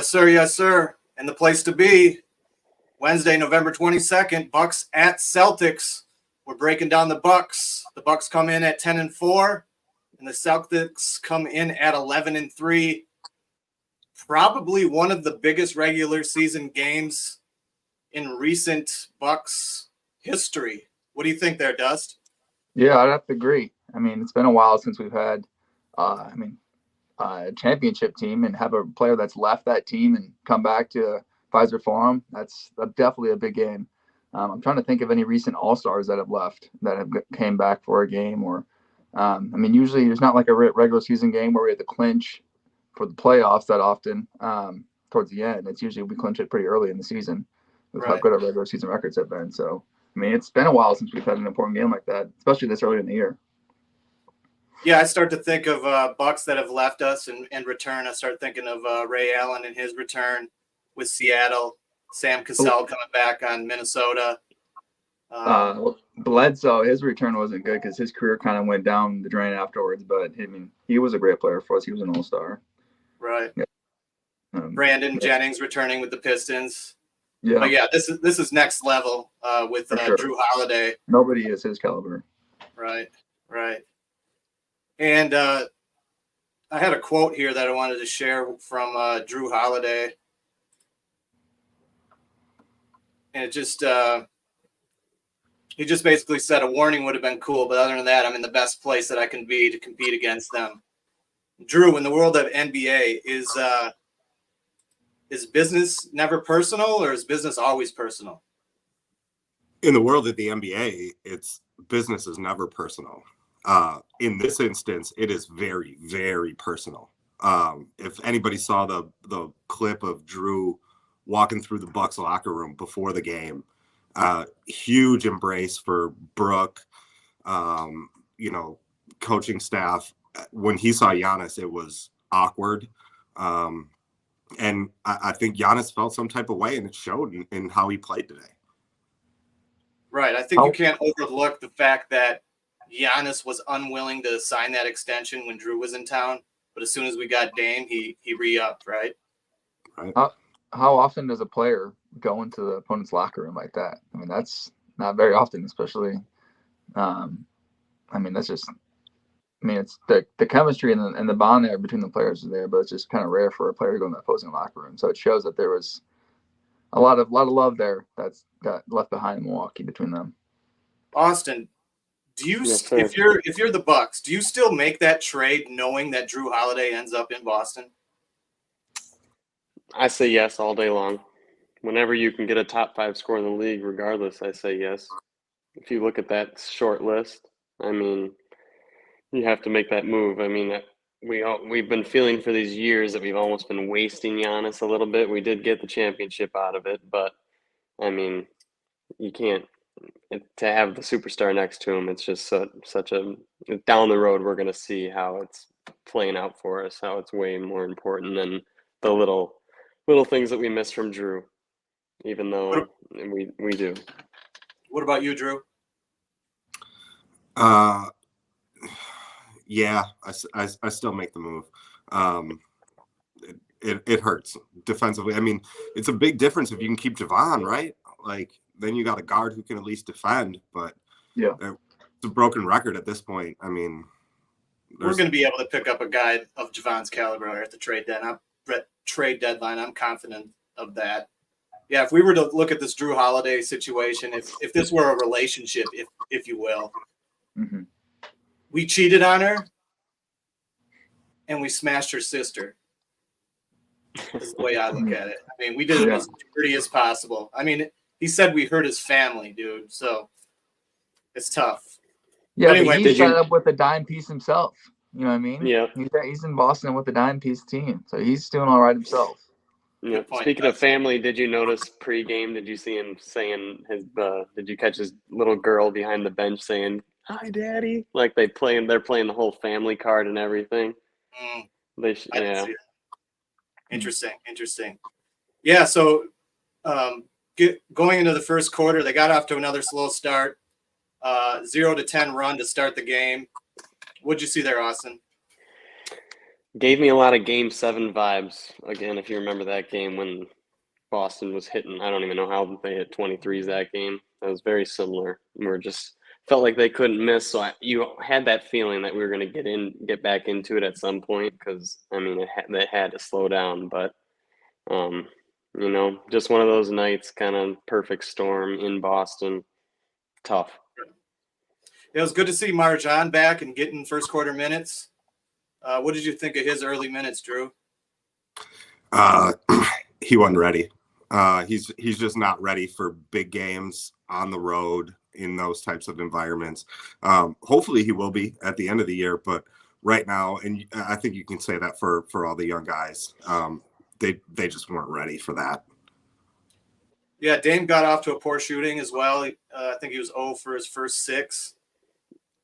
Yes, sir. Yes, sir. And the place to be, Wednesday, November 22nd, Bucks at Celtics. We're breaking down the Bucks. The Bucks come in at 10-4, and the Celtics come in at 11-3. Probably one of the biggest regular season games in recent Bucks history. What do you think there, Dust? Yeah, I'd have to agree. I mean, it's been a while since we've had, a championship team and have a player that's left that team and come back to Pfizer Forum. That's definitely a big game. I'm trying to think of any recent All-Stars that have left that have came back for a game usually there's not like a regular season game where we have to clinch for the playoffs that often towards the end. It's usually we clinch it pretty early in the season with how good our regular season records have been. So, I mean, it's been a while since we've had an important game like that, especially this early in the year. Yeah, I start to think of Bucks that have left us and return. I start thinking of Ray Allen and his return with Seattle. Sam Cassell coming back on Minnesota. Bledsoe, his return wasn't good because his career kind of went down the drain afterwards. But I mean, he was a great player for us. He was an all-star. Right. Yeah. Brandon Jennings returning with the Pistons. Yeah. But yeah, this is next level with sure. Drew Holiday. Nobody is his caliber. Right. And I had a quote here that I wanted to share from Drew Holiday. And it just he just basically said a warning would have been cool, but other than that, I'm in the best place that I can be to compete against them. Drew, in the world of NBA, is business never personal, or is business always personal? In the world of the NBA, business is never personal. In this instance, it is very, very personal. If anybody saw the clip of Drew walking through the Bucks locker room before the game, huge embrace for Brooke, coaching staff. When he saw Giannis, it was awkward. And I think Giannis felt some type of way, and it showed in how he played today. Right. I think you can't overlook the fact that Giannis was unwilling to sign that extension when Drew was in town. But as soon as we got Dame, he re-upped, right? Right. How often does a player go into the opponent's locker room like that? I mean, that's not very often, especially. It's the chemistry and the bond there between the players is there, but it's just kind of rare for a player to go in the opposing locker room. So it shows that there was a lot of love there that's got left behind in Milwaukee between them. Austin, if you're the Bucks, do you still make that trade knowing that Drew Holiday ends up in Boston? I say yes all day long. Whenever you can get a top 5 scorer in the league, regardless, I say yes. If you look at that short list, I mean, you have to make that move. I mean, we've been feeling for these years that we've almost been wasting Giannis a little bit. We did get the championship out of it, but I mean, you can't to have the superstar next to him. It's just such a down the road. We're going to see how it's playing out for us. How it's way more important than the little things that we miss from Drew, even though we do. What about you, Drew? Yeah, I still make the move. It hurts defensively. I mean, it's a big difference if you can keep Javon, right? Like, then you got a guard who can at least defend. But yeah, it's a broken record at this point. I mean, we're going to be able to pick up a guy of Javon's caliber at the trade deadline. I'm confident of that. Yeah, if we were to look at this Drew Holiday situation, if this were a relationship, if you will, mm-hmm. We cheated on her and we smashed her sister. Is the way I look at it. I mean, we did it as dirty as possible. I mean, he said we hurt his family, dude. So it's tough. Yeah, but anyway, he set up with a dime piece himself. You know what I mean? Yeah. He's in Boston with a dime piece team, so he's doing all right himself. Yeah. Speaking of family, did you notice pregame? Did you see him saying did you catch his little girl behind the bench saying, "Hi, Daddy"? Like they're playing the whole family card and everything. Yeah. Interesting. Yeah. So, going into the first quarter, they got off to another slow start. 0-10 run to start the game. What'd you see there, Austin? Gave me a lot of Game 7 vibes. Again, if you remember that game when Boston was hitting, I don't even know how they hit 23s that game. That was very similar. We were just felt like they couldn't miss. So you had that feeling that we were going to get back into it at some point because, I mean, they had to slow down. But, just one of those nights, kind of perfect storm in Boston. Tough. It was good to see Marjan back and getting first quarter minutes. What did you think of his early minutes, Drew? He wasn't ready. He's just not ready for big games on the road in those types of environments. Hopefully he will be at the end of the year, but right now, and I think you can say that for all the young guys, they just weren't ready for that. Yeah, Dame got off to a poor shooting as well. I think he was 0 for his first 6.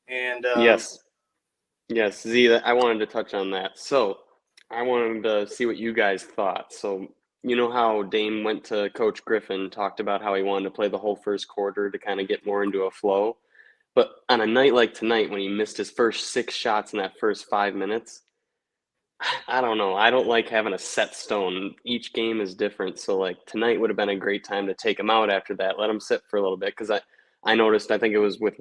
And Yes, Z, I wanted to touch on that. So I wanted to see what you guys thought. So you know how Dame went to Coach Griffin, talked about how he wanted to play the whole first quarter to kind of get more into a flow. But on a night like tonight, when he missed his first 6 shots in that first 5 minutes, I don't know. I don't like having a set stone. Each game is different. So like tonight would have been a great time to take him out after that, let him sit for a little bit. Because I noticed, I think it was with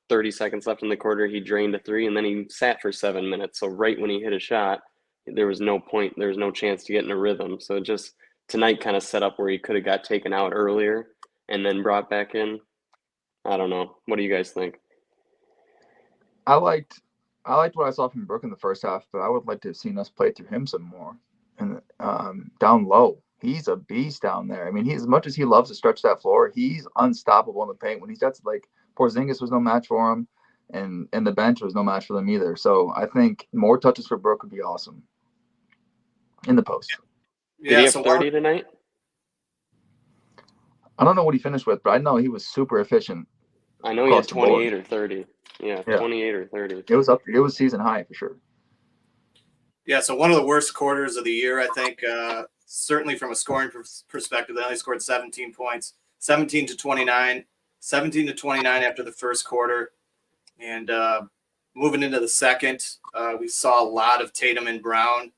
30 seconds left in the quarter, he drained a 3 and then he sat for 7 minutes. So right when he hit a shot, there was no point, there was no chance to get in a rhythm. So just tonight kind of set up where he could have got taken out earlier and then brought back in. I don't know. What do you guys think? I liked what I saw from Brook in the first half, but I would like to have seen us play through him some more. And down low, he's a beast down there. I mean, as much as he loves to stretch that floor, he's unstoppable in the paint. When that's like Porzingis was no match for him, and the bench was no match for them either. So I think more touches for Brook would be awesome in the post. Did he have 30 tonight? I don't know what he finished with, but I know he was super efficient. I know he had 28 or 30. Yeah, 28 or 30. It was up. It was season high for sure. Yeah, so one of the worst quarters of the year, I think, certainly from a scoring perspective. They only scored 17 points, 17 to 29 after the first quarter. And moving into the second, we saw a lot of Tatum and Brown.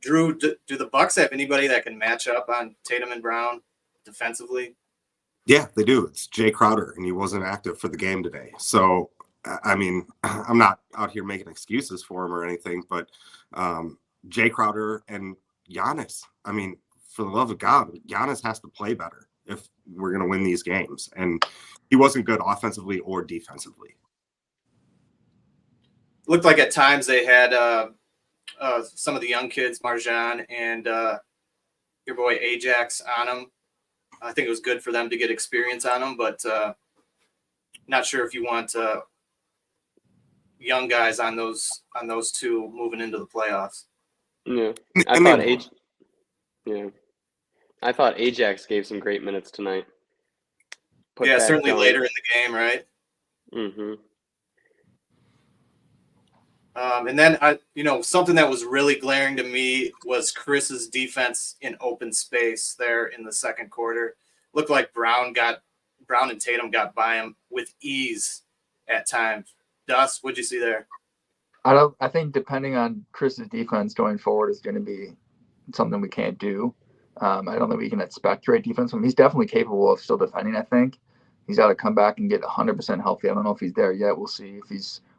Drew, do the Bucks have anybody that can match up on Tatum and Brown defensively? Yeah, they do. It's Jay Crowder, and he wasn't active for the game today. So, I mean, I'm not out here making excuses for him or anything, but Jay Crowder and Giannis, I mean, for the love of God, Giannis has to play better if we're going to win these games. And he wasn't good offensively or defensively. Looked like at times they had some of the young kids, Marjan and your boy Ajax, on them. I think it was good for them to get experience on them, but not sure if you want young guys on those two moving into the playoffs. Yeah, I thought Ajax gave some great minutes tonight. Certainly later in the game, right? Mm-hmm. And then something that was really glaring to me was Chris's defense in open space there in the second quarter. Looked like Brown and Tatum got by him with ease at times. Dust, what'd you see there? I think depending on Chris's defense going forward is going to be something we can't do. I don't think we can expect great defense from him. He's definitely capable of still defending. I think he's got to come back and get 100% healthy. I don't know if he's there yet. We'll see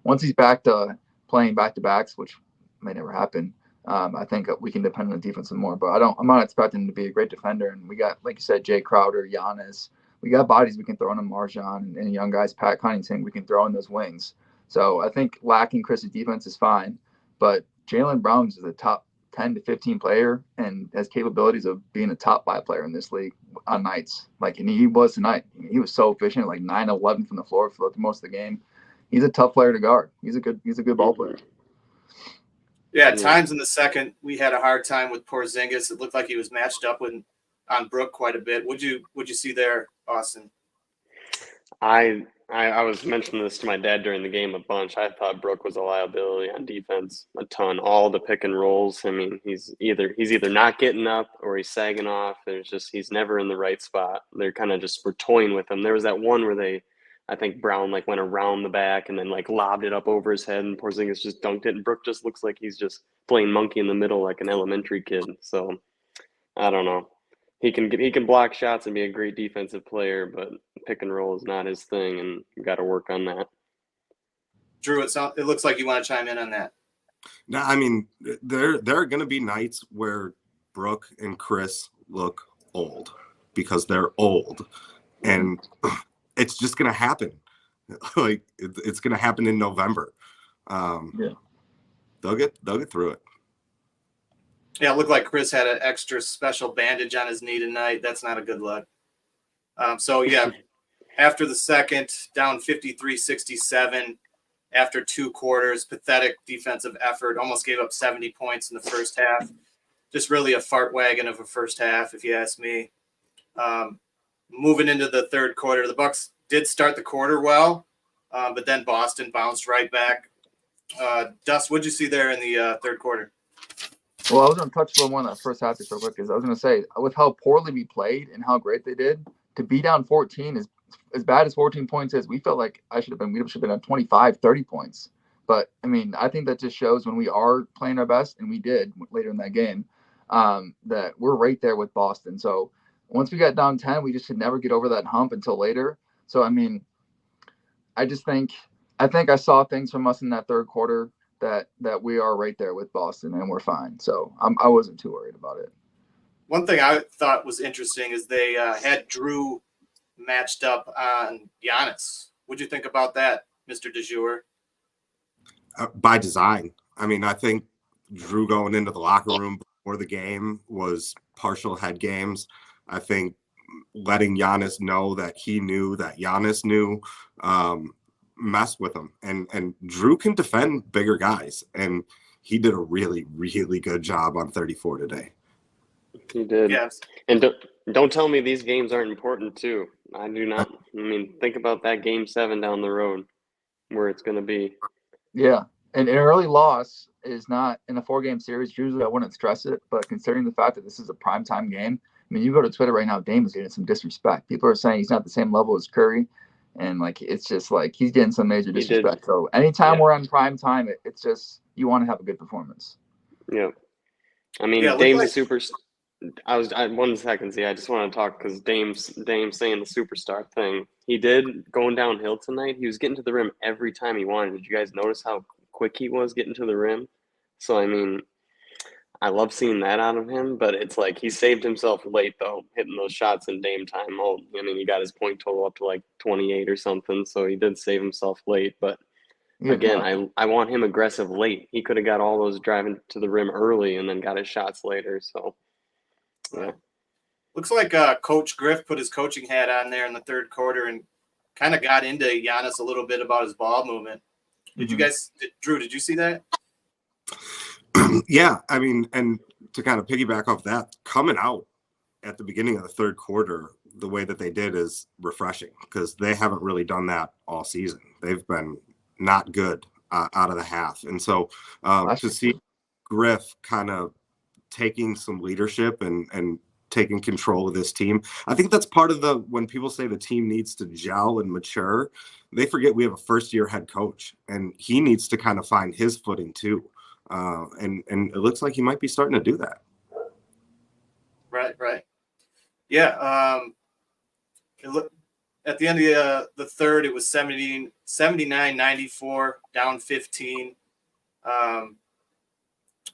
once he's back to playing back-to-backs, which may never happen. I think we can depend on the defense more, but I'm not expecting him to be a great defender. And we got, like you said, Jay Crowder, Giannis. We got bodies we can throw in a Marjan and young guys, Pat Connaughton, we can throw in those wings. So I think lacking Chris's defense is fine, but Jaylen Brown is a top 10 to 15 player and has capabilities of being a top 5 player in this league on nights. And he was tonight. He was so efficient, 9-11 from the floor for most of the game. He's a tough player to guard. He's a good ball player. Yeah, at times in the second, we had a hard time with Porzingis. It looked like he was matched up on Brook quite a bit. What'd you see there, Austin? I was mentioning this to my dad during the game a bunch. I thought Brook was a liability on defense a ton. All the pick and rolls. I mean, he's either not getting up or he's sagging off. He's never in the right spot. They're kind of were toying with him. There was that one where I think Brown went around the back and then lobbed it up over his head and Porzingis just dunked it. And Brook just looks like he's just playing monkey in the middle like an elementary kid. So I don't know. He can block shots and be a great defensive player, but pick and roll is not his thing, and you got to work on that. Drew, it looks like you want to chime in on that. No, I mean, there are going to be nights where Brooke and Chris look old because they're old, and it's just going to happen. Like it's going to happen in November. Yeah, they'll get through it. Yeah, it looked like Chris had an extra special bandage on his knee tonight. That's not a good look. So yeah, after the second, down 53-67. After 2 quarters, pathetic defensive effort, almost gave up 70 points in the first half. Just really a fart wagon of a first half, if you ask me. Moving into the third quarter, the Bucks did start the quarter well, but then Boston bounced right back. Dust, what'd you see there in the third quarter? well, I was going to touch on one of that first half just real quick. Is I was going to say, with how poorly we played and how great they did, to be down 14 is as bad as 14 points is. We felt like we should have been at 25, 30 points. But I mean, I think that just shows when we are playing our best, and we did later in that game, that we're right there with Boston. So once we got down 10, we just could never get over that hump until later. So I mean, I think I saw things from us in that third quarter that we are right there with Boston, and we're fine. So I wasn't too worried about it. One thing I thought was interesting is they had Drew matched up on Giannis. What'd you think about that, Mr. DeJour? By design. I mean, I think Drew going into the locker room before the game was partial head games. I think letting Giannis know that he knew that Giannis knew messed with him. And Drew can defend bigger guys. And he did a really, really good job on 34 today. He did. Yes. And don't tell me these games aren't important too. I do not. I mean, think about that game 7 down the road where it's going to be. Yeah. And an early loss is not in a 4-game series. Usually I wouldn't stress it, but considering the fact that this is a primetime game, I mean, you go to Twitter right now, Dame is getting some disrespect. People are saying he's not the same level as Curry. And like, it's just like, he's getting some major disrespect. So anytime we're on prime time, it's just, you want to have a good performance. Yeah. I mean, Dame's a super. I 1 second. See, I just want to talk because Dame's saying the superstar thing. He did going downhill tonight. He was getting to the rim every time he wanted. Did you guys notice how quick he was getting to the rim? So I mean, I love seeing that out of him. But it's like he saved himself late though, hitting those shots in Dame time. Oh, I mean, he got his point total up to like 28 or something. So he did save himself late, but. Again, I want him aggressive late. He could have got all those driving to the rim early and then got his shots later. So, yeah. Looks like Coach Griff put his coaching hat on there in the third quarter and kind of got into Giannis a little bit about his ball movement. Did you guys, Drew, did you see that? Yeah. I mean, and to kind of piggyback off that, coming out at the beginning of the third quarter, the way that they did is refreshing because they haven't really done that all season. They've been not good out of the half. And so to see Griff kind of taking some leadership and taking control of this team, I think that's part of when people say the team needs to gel and mature, they forget we have a first-year head coach, and he needs to kind of find his footing too. And it looks like he might be starting to do that. Right. Yeah. At the end of the third, it was 79-94, down 15.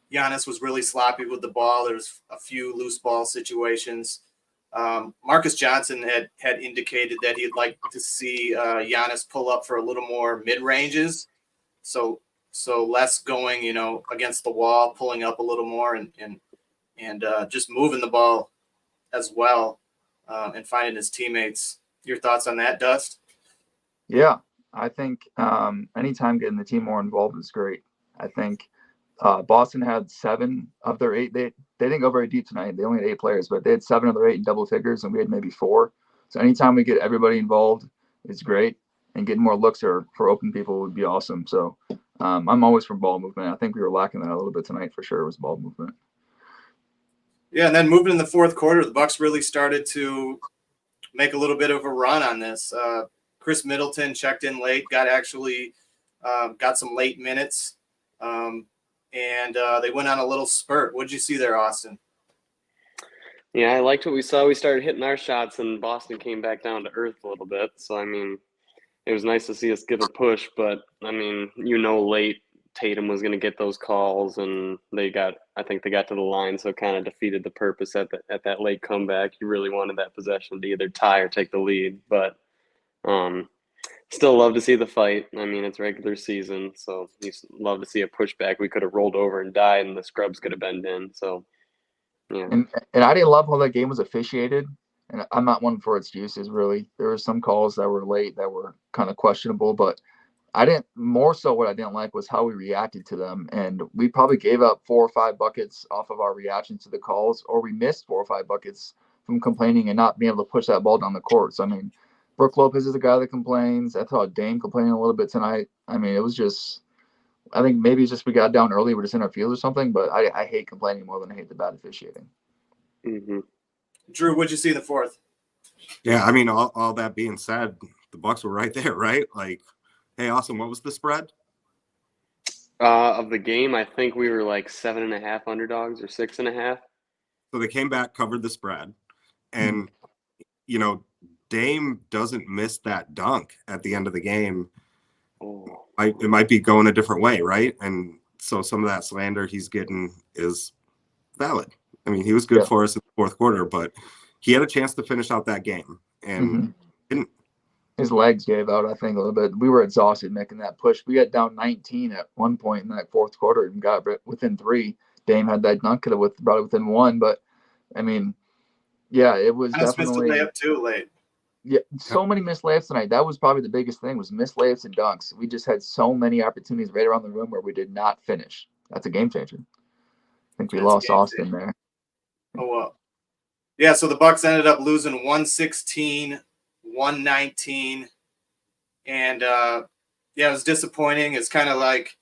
Giannis was really sloppy with the ball. There was a few loose ball situations. Marcus Johnson had indicated that he'd like to see Giannis pull up for a little more mid-ranges. So less going, against the wall, pulling up a little more and just moving the ball as well and finding his teammates. Your thoughts on that, Dust? Yeah, I think anytime getting the team more involved is great. I think Boston had 7 of their 8. They didn't go very deep tonight. They only had 8 players, but they had 7 of their 8 in double figures, and we had maybe 4. So anytime we get everybody involved, it's great. And getting more looks for open people would be awesome. So I'm always for ball movement. I think we were lacking that a little bit tonight for sure. It was ball movement. Yeah, and then moving in the fourth quarter, the Bucks really started to make a little bit of a run on this. Chris Middleton checked in late, got some late minutes. And and they went on a little spurt. What did you see there, Austin? Yeah, I liked what we saw. We started hitting our shots, and Boston came back down to earth a little bit. So, I mean, it was nice to see us give a push, but, I mean, late Tatum was going to get those calls, and I think they got to the line, so it kind of defeated the purpose at that late comeback. You really wanted that possession to either tie or take the lead, but still love to see the fight. I mean, it's regular season, so you love to see a pushback. We could have rolled over and died, and the scrubs could have been in. So, yeah. And I didn't love how that game was officiated. And I'm not one for excuses, really. There were some calls that were late that were kind of questionable, but more so what I didn't like was how we reacted to them. And we probably gave up 4 or 5 buckets off of our reaction to the calls, or we missed 4 or 5 buckets from complaining and not being able to push that ball down the court. So, I mean, Brook Lopez is a guy that complains. I thought Dame complaining a little bit tonight. I mean, it was just, I think maybe it's just we got down early, we're just in our field or something, but I hate complaining more than I hate the bad officiating. Mm-hmm. Drew, what'd you see in the fourth? Yeah, I mean, all that being said, the Bucks were right there, right? Like, hey, Austin, what was the spread? Of the game, I think we were like 7.5 underdogs or 6.5. So they came back, covered the spread, and Dame doesn't miss that dunk at the end of the game. Oh. It might be going a different way, right? And so some of that slander he's getting is valid. I mean, he was good for us in the fourth quarter, but he had a chance to finish out that game and didn't. His legs gave out, I think, a little bit. We were exhausted making that push. We got down 19 at one point in that fourth quarter and got within 3. Dame had that dunk, could have brought it within 1. But, I mean, yeah, it was definitely – missed a layup too late. Yeah, so many missed layups tonight. That was probably the biggest thing, was missed layups and dunks. We just had so many opportunities right around the room where we did not finish. That's a game changer. I think we lost Austin there. Oh, well. Yeah, so the Bucks ended up losing 116-119. And, it was disappointing. It's kind of like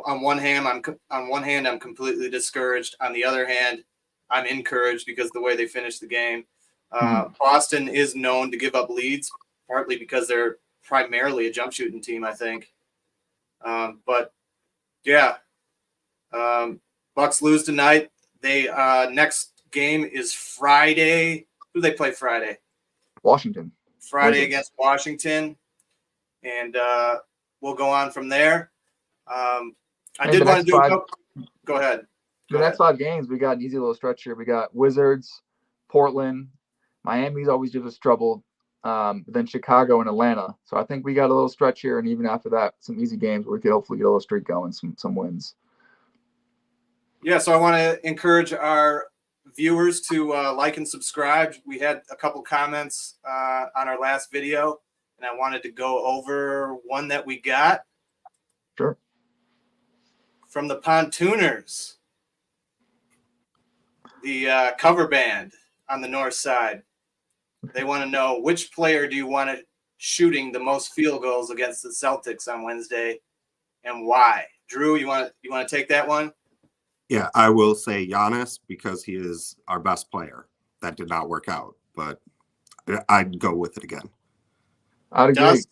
on one hand, I'm completely discouraged. On the other hand, I'm encouraged because the way they finished the game. Boston is known to give up leads, partly because they're primarily a jump shooting team, I think. But yeah, Bucks lose tonight. They next game is Friday. Who do they play Friday? Washington. Friday against Washington, and we'll go on from there. I did want to do a couple. Go ahead. The next 5 games, we got an easy little stretch here. We got Wizards, Portland, Miami's always gives us trouble, then Chicago and Atlanta. So I think we got a little stretch here, and even after that, some easy games where we could hopefully get a little streak going, some wins. Yeah, so I want to encourage our viewers to like and subscribe. We had a couple comments on our last video, and I wanted to go over one that we got. Sure. From the Pontooners, the cover band on the north side. They want to know, which player do you want to shooting the most field goals against the Celtics on Wednesday, and why? Drew, you want to take that one? Yeah, I will say Giannis because he is our best player. That did not work out, but I'd go with it again. I'd agree.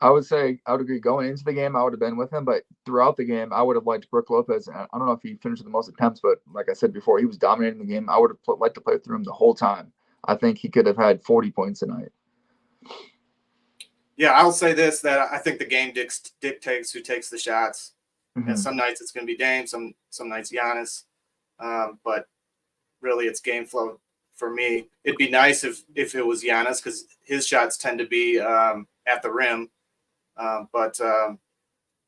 I would say I would agree. Going into the game, I would have been with him, but throughout the game, I would have liked Brook Lopez. I don't know if he finished with the most attempts, but like I said before, he was dominating the game. I would have liked to play through him the whole time. I think he could have had 40 points tonight. Yeah, I'll say this, that I think the game dictates who takes the shots. And some nights it's going to be Dame, some nights Giannis. But really it's game flow for me. It'd be nice if it was Giannis because his shots tend to be at the rim. But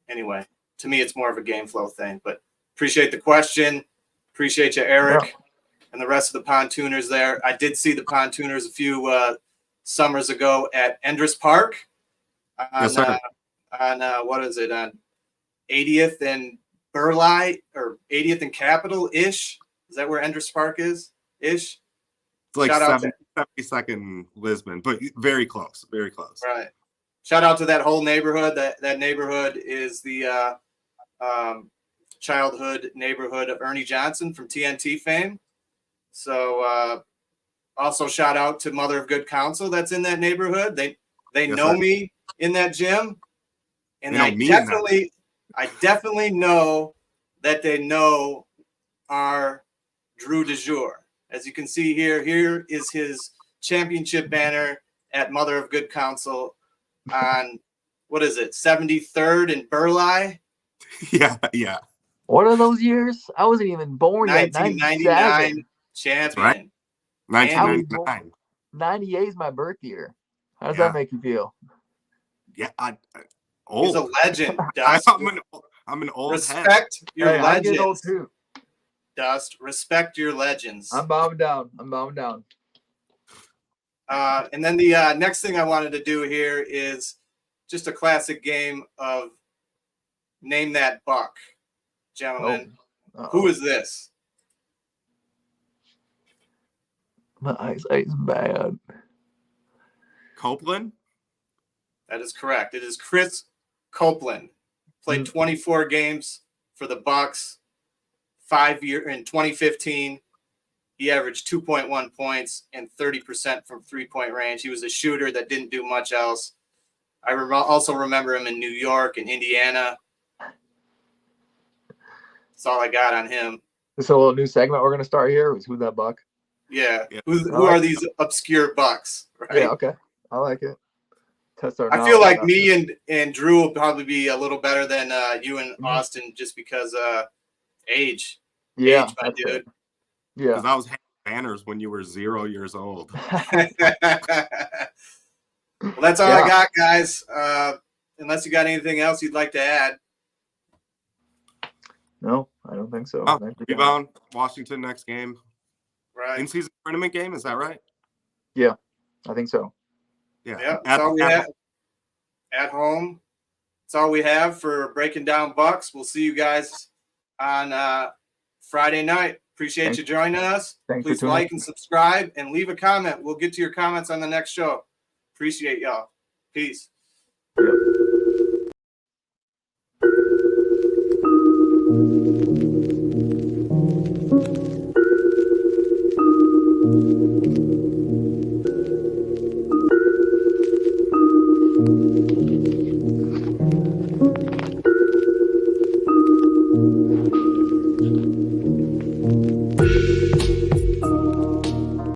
anyway, to me it's more of a game flow thing. But appreciate the question. Appreciate you, Eric, and the rest of the Pontooners there. I did see the Pontooners a few summers ago at Endress Park on, what is it, on 80th and Burleigh, or 80th and Capitol-ish. Is that where Endress Park is? Ish? It's like 72nd Lisbon, but very close, very close. Right. Shout out to that whole neighborhood. That neighborhood is the childhood neighborhood of Ernie Johnson from TNT fame. So also shout out to Mother of Good Counsel that's in that neighborhood. They know me in that gym. And I definitely know that they know are Drew de jour. As you can see here is his championship banner at Mother of Good Counsel on, what is it, 73rd and Burleigh? Yeah. What are those years? I wasn't even born yet. 1999 champion. right. I was 1999. 98 is my birth year. How does Yeah. that make you feel? Yeah, He's old. a legend, Dust. I'm an old head. Respect your Hey, I'm getting old legends, too. Dust. Respect your legends. I'm bowing down. And then the next thing I wanted to do here is just a classic game of Name That Buck. Gentlemen, who is this? My eyesight's bad. Copeland? That is correct. It is Chris Copeland. Played 24 games for the Bucks. 5 year in 2015. He averaged 2.1 points and 30% from 3-point range. He was a shooter that didn't do much else. I also remember him in New York and Indiana. That's all I got on him. This a little new segment we're gonna start here. Was Who That Buck? Yeah. Yeah. Who are these obscure Bucks? Right. Yeah, okay. I like it. Test our I feel knowledge. like me and Drew will probably be a little better than you and Austin just because age. Yeah, Age, my that's dude. it. Yeah. Because I was hanging banners when you were 0 years old. Well, that's all I got, guys. Unless you got anything else you'd like to add. No, I don't think so. Rebound, Washington next game. Right. In-season tournament game, is that right? Yeah, I think so. Yeah, that's all we have. At home. That's all we have for breaking down Bucks. We'll see you guys on Friday night. Appreciate you joining us. Please like and subscribe and leave a comment. We'll get to your comments on the next show. Appreciate y'all. Peace. Yep.